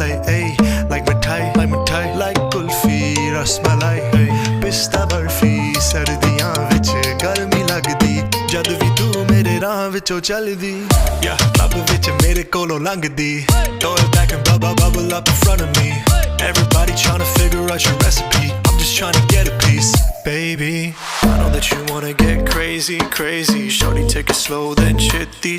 like mithai, like kulfi, rasmalai, pista barfi, sardiyan vich garmi lagdi, jad vi tu mere raah vichon chaldi, yeah, club vich mere kolon langdi, throw it back and bubble up in front of me, everybody tryna figure out your recipe, I'm just tryna get a piece, baby. I know that you wanna get crazy, shorty take it slow then chitty,